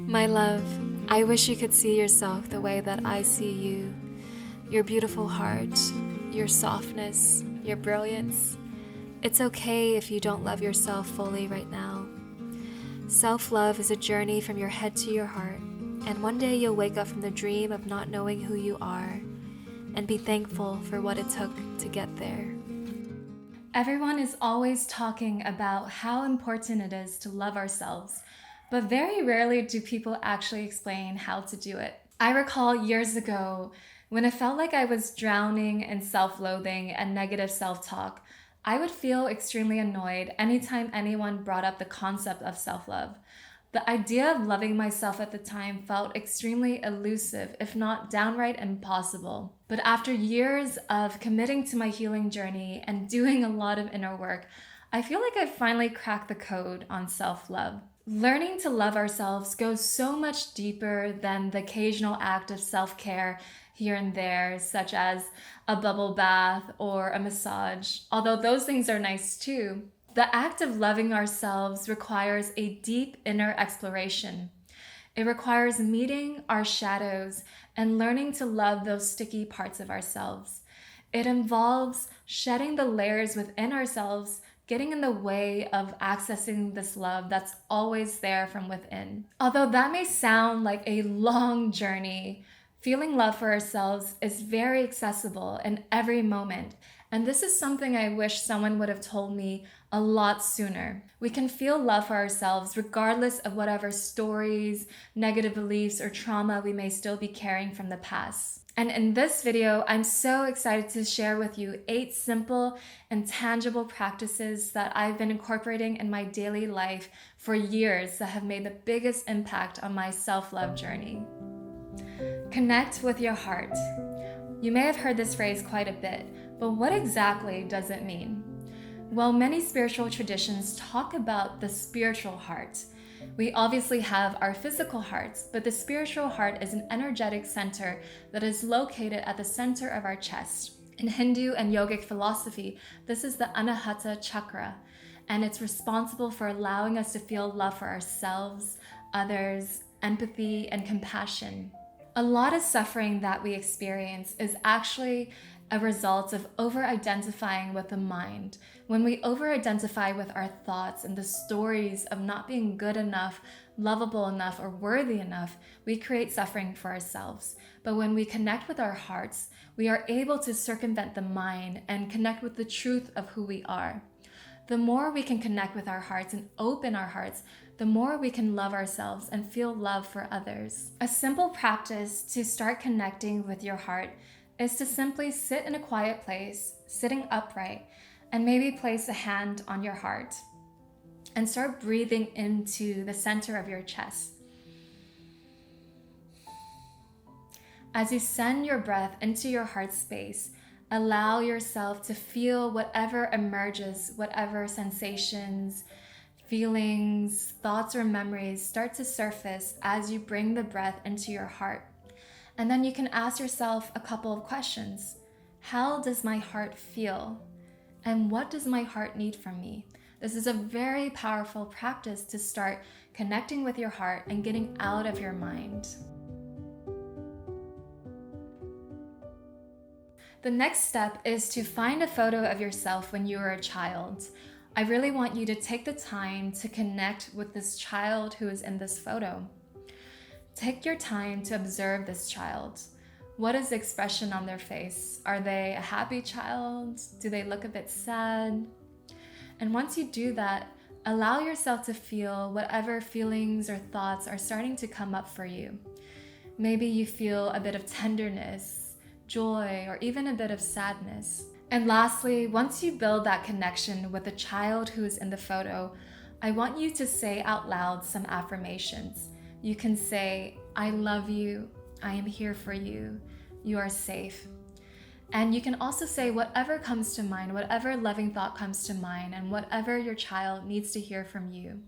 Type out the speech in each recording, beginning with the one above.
My love, I wish you could see yourself the way that I see you. Your beautiful heart, your softness, your brilliance. It's okay if you don't love yourself fully right now. Self-love is a journey from your head to your heart, and one day you'll wake up from the dream of not knowing who you are and be thankful for what it took to get there. Everyone is always talking about how important it is to love ourselves, but very rarely do people actually explain how to do it. I recall years ago when it felt like I was drowning in self-loathing and negative self-talk. I would feel extremely annoyed anytime anyone brought up the concept of self-love. The idea of loving myself at the time felt extremely elusive, if not downright impossible. But after years of committing to my healing journey and doing a lot of inner work, I feel like I've finally cracked the code on self-love. Learning to love ourselves goes so much deeper than the occasional act of self-care here and there, such as a bubble bath or a massage, although those things are nice too. The act of loving ourselves requires a deep inner exploration. It requires meeting our shadows and learning to love those sticky parts of ourselves. It involves shedding the layers within ourselves, getting in the way of accessing this love that's always there from within. Although that may sound like a long journey, feeling love for ourselves is very accessible in every moment. And this is something I wish someone would have told me a lot sooner. We can feel love for ourselves regardless of whatever stories, negative beliefs, or trauma we may still be carrying from the past. And in this video, I'm so excited to share with you 8 simple and tangible practices that I've been incorporating in my daily life for years that have made the biggest impact on my self-love journey. Connect with your heart. You may have heard this phrase quite a bit, but what exactly does it mean? Well, many spiritual traditions talk about the spiritual heart. We obviously have our physical hearts, but the spiritual heart is an energetic center that is located at the center of our chest. In Hindu and yogic philosophy, this is the Anahata chakra, and it's responsible for allowing us to feel love for ourselves, others, empathy, and compassion. A lot of suffering that we experience is actually a result of over-identifying with the mind. When we over-identify with our thoughts and the stories of not being good enough, lovable enough, or worthy enough, we create suffering for ourselves. But when we connect with our hearts, we are able to circumvent the mind and connect with the truth of who we are. The more we can connect with our hearts and open our hearts, the more we can love ourselves and feel love for others. A simple practice to start connecting with your heart is to simply sit in a quiet place, sitting upright, and maybe place a hand on your heart and start breathing into the center of your chest. As you send your breath into your heart space, allow yourself to feel whatever emerges, whatever sensations, feelings, thoughts, or memories start to surface as you bring the breath into your heart. And then you can ask yourself a couple of questions. How does my heart feel? And what does my heart need from me? This is a very powerful practice to start connecting with your heart and getting out of your mind. The next step is to find a photo of yourself when you were a child. I really want you to take the time to connect with this child who is in this photo. Take your time to observe this child. What is the expression on their face? Are they a happy child? Do they look a bit sad? And once you do that, allow yourself to feel whatever feelings or thoughts are starting to come up for you. Maybe you feel a bit of tenderness, joy, or even a bit of sadness. And lastly, once you build that connection with the child who is in the photo, I want you to say out loud some affirmations. You can say, I love you, I am here for you, you are safe. And you can also say whatever comes to mind, whatever loving thought comes to mind, and whatever your child needs to hear from you.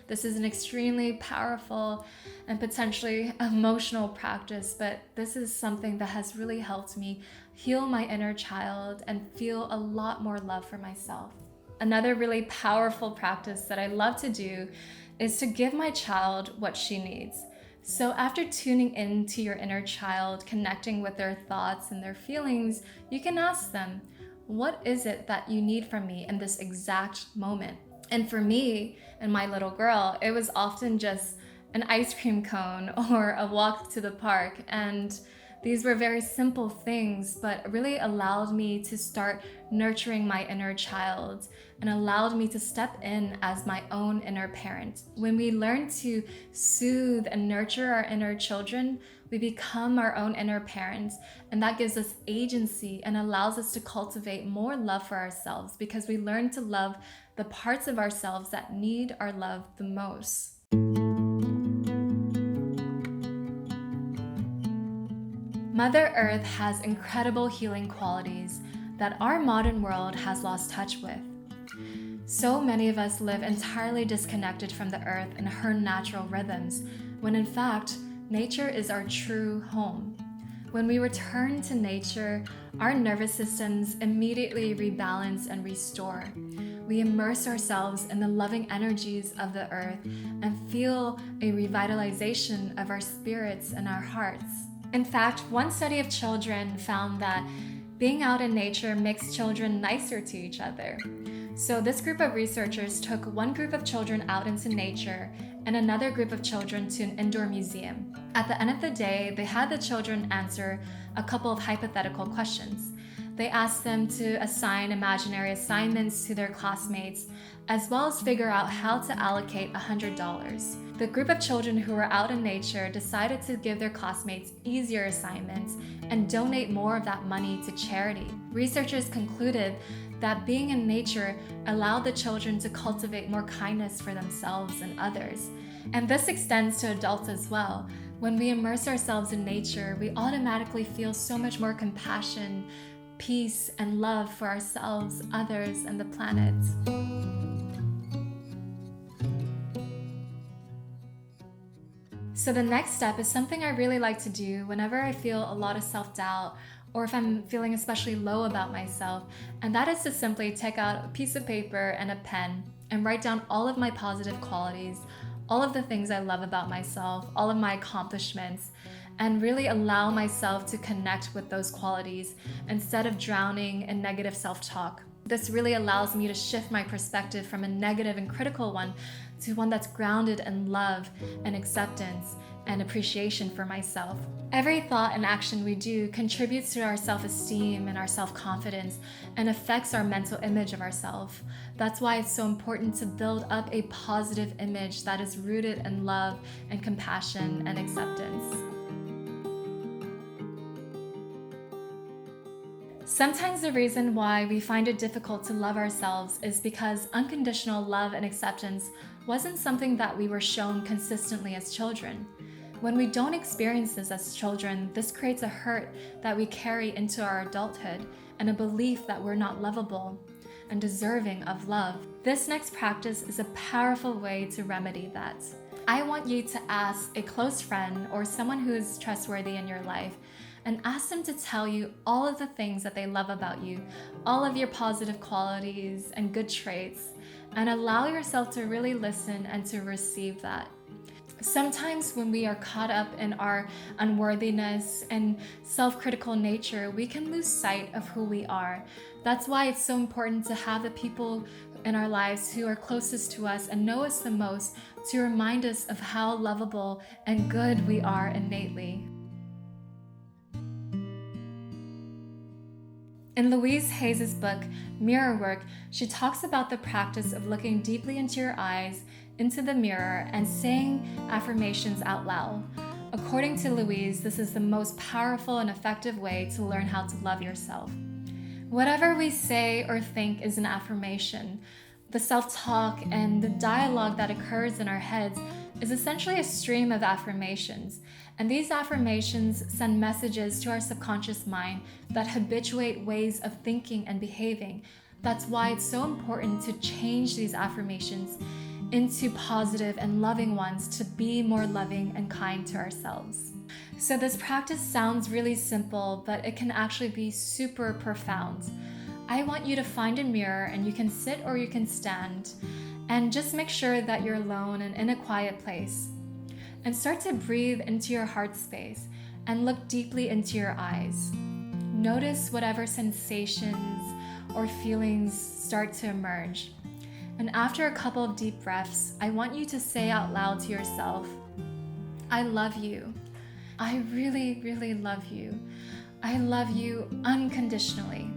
This is an extremely powerful and potentially emotional practice, but this is something that has really helped me heal my inner child and feel a lot more love for myself. Another really powerful practice that I love to do is to give my child what she needs. So after tuning into your inner child, connecting with their thoughts and their feelings, you can ask them, what is it that you need from me in this exact moment? And for me and my little girl, it was often just an ice cream cone or a walk to the park. And these were very simple things, but really allowed me to start nurturing my inner child and allowed me to step in as my own inner parent. When we learn to soothe and nurture our inner children, we become our own inner parents, and that gives us agency and allows us to cultivate more love for ourselves because we learn to love the parts of ourselves that need our love the most. Mother Earth has incredible healing qualities that our modern world has lost touch with. So many of us live entirely disconnected from the earth and her natural rhythms, when in fact, nature is our true home. When we return to nature, our nervous systems immediately rebalance and restore. We immerse ourselves in the loving energies of the earth and feel a revitalization of our spirits and our hearts. In fact, one study of children found that being out in nature makes children nicer to each other. So this group of researchers took one group of children out into nature and another group of children to an indoor museum. At the end of the day, they had the children answer a couple of hypothetical questions. They asked them to assign imaginary assignments to their classmates, as well as figure out how to allocate $100. The group of children who were out in nature decided to give their classmates easier assignments and donate more of that money to charity. Researchers concluded that being in nature allowed the children to cultivate more kindness for themselves and others. And this extends to adults as well. When we immerse ourselves in nature, we automatically feel so much more compassion, peace, and love for ourselves, others, and the planet. So the next step is something I really like to do whenever I feel a lot of self-doubt or if I'm feeling especially low about myself, and that is to simply take out a piece of paper and a pen and write down all of my positive qualities, all of the things I love about myself, all of my accomplishments, and really allow myself to connect with those qualities instead of drowning in negative self-talk. This really allows me to shift my perspective from a negative and critical one to one that's grounded in love and acceptance and appreciation for myself. Every thought and action we do contributes to our self-esteem and our self-confidence and affects our mental image of ourselves. That's why it's so important to build up a positive image that is rooted in love and compassion and acceptance. Sometimes the reason why we find it difficult to love ourselves is because unconditional love and acceptance wasn't something that we were shown consistently as children. When we don't experience this as children, this creates a hurt that we carry into our adulthood and a belief that we're not lovable and deserving of love. This next practice is a powerful way to remedy that. I want you to ask a close friend or someone who is trustworthy in your life and ask them to tell you all of the things that they love about you, all of your positive qualities and good traits, and allow yourself to really listen and to receive that. Sometimes when we are caught up in our unworthiness and self-critical nature, we can lose sight of who we are. That's why it's so important to have the people in our lives who are closest to us and know us the most to remind us of how lovable and good we are innately. In Louise Hayes' book, Mirror Work, she talks about the practice of looking deeply into your eyes, into the mirror, and saying affirmations out loud. According to Louise, this is the most powerful and effective way to learn how to love yourself. Whatever we say or think is an affirmation. The self-talk and the dialogue that occurs in our heads is essentially a stream of affirmations, and these affirmations send messages to our subconscious mind that habituate ways of thinking and behaving. That's why it's so important to change these affirmations into positive and loving ones to be more loving and kind to ourselves. So this practice sounds really simple, but it can actually be super profound. I want you to find a mirror, and you can sit or you can stand, And just make sure that you're alone and in a quiet place. And start to breathe into your heart space and look deeply into your eyes. Notice whatever sensations or feelings start to emerge. And after a couple of deep breaths, I want you to say out loud to yourself, I love you. I really, really love you. I love you unconditionally.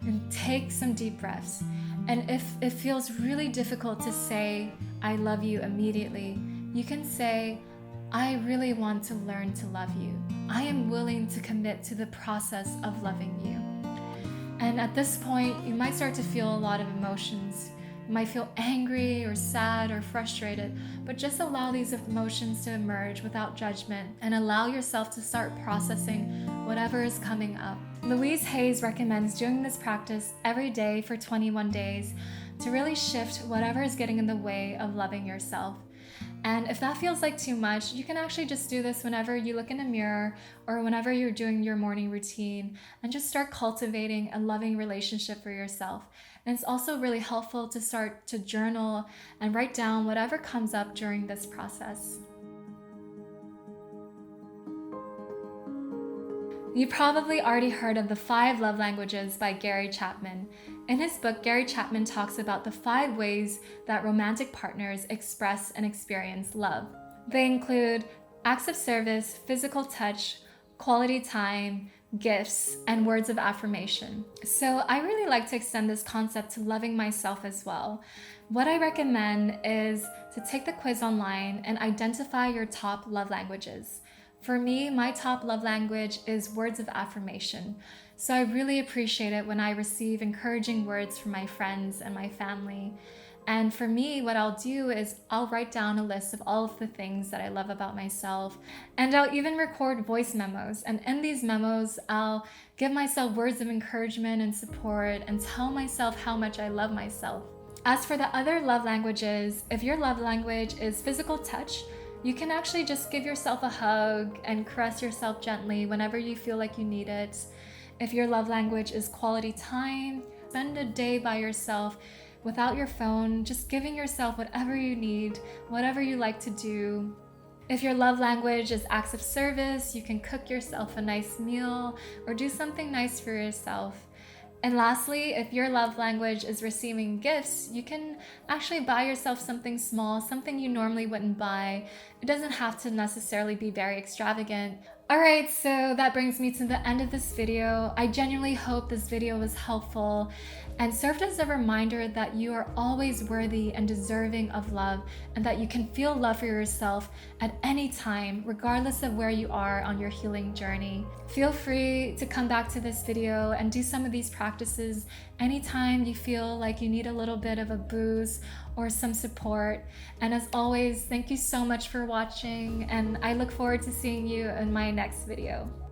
And take some deep breaths. And if it feels really difficult to say, I love you immediately, you can say, I really want to learn to love you. I am willing to commit to the process of loving you. And at this point, you might start to feel a lot of emotions. You might feel angry or sad or frustrated, but just allow these emotions to emerge without judgment and allow yourself to start processing whatever is coming up. Louise Hayes recommends doing this practice every day for 21 days to really shift whatever is getting in the way of loving yourself. And if that feels like too much, you can actually just do this whenever you look in a mirror or whenever you're doing your morning routine, and just start cultivating a loving relationship for yourself. And it's also really helpful to start to journal and write down whatever comes up during this process. You probably already heard of the 5 love languages by Gary Chapman. In his book, Gary Chapman talks about the 5 ways that romantic partners express and experience love. They include acts of service, physical touch, quality time, gifts, and words of affirmation. So I really like to extend this concept to loving myself as well. What I recommend is to take the quiz online and identify your top love languages. For me, my top love language is words of affirmation. So I really appreciate it when I receive encouraging words from my friends and my family. And for me, what I'll do is I'll write down a list of all of the things that I love about myself. And I'll even record voice memos. And in these memos, I'll give myself words of encouragement and support and tell myself how much I love myself. As for the other love languages, if your love language is physical touch, you can actually just give yourself a hug and caress yourself gently whenever you feel like you need it. If your love language is quality time, spend a day by yourself without your phone, just giving yourself whatever you need, whatever you like to do. If your love language is acts of service, you can cook yourself a nice meal or do something nice for yourself. And lastly, if your love language is receiving gifts, you can actually buy yourself something small, something you normally wouldn't buy. It doesn't have to necessarily be very extravagant. Alright, so that brings me to the end of this video. I genuinely hope this video was helpful and served as a reminder that you are always worthy and deserving of love, and that you can feel love for yourself at any time, regardless of where you are on your healing journey. Feel free to come back to this video and do some of these practices anytime you feel like you need a little bit of a boost or some support. And as always, thank you so much for watching, and I look forward to seeing you in my next video.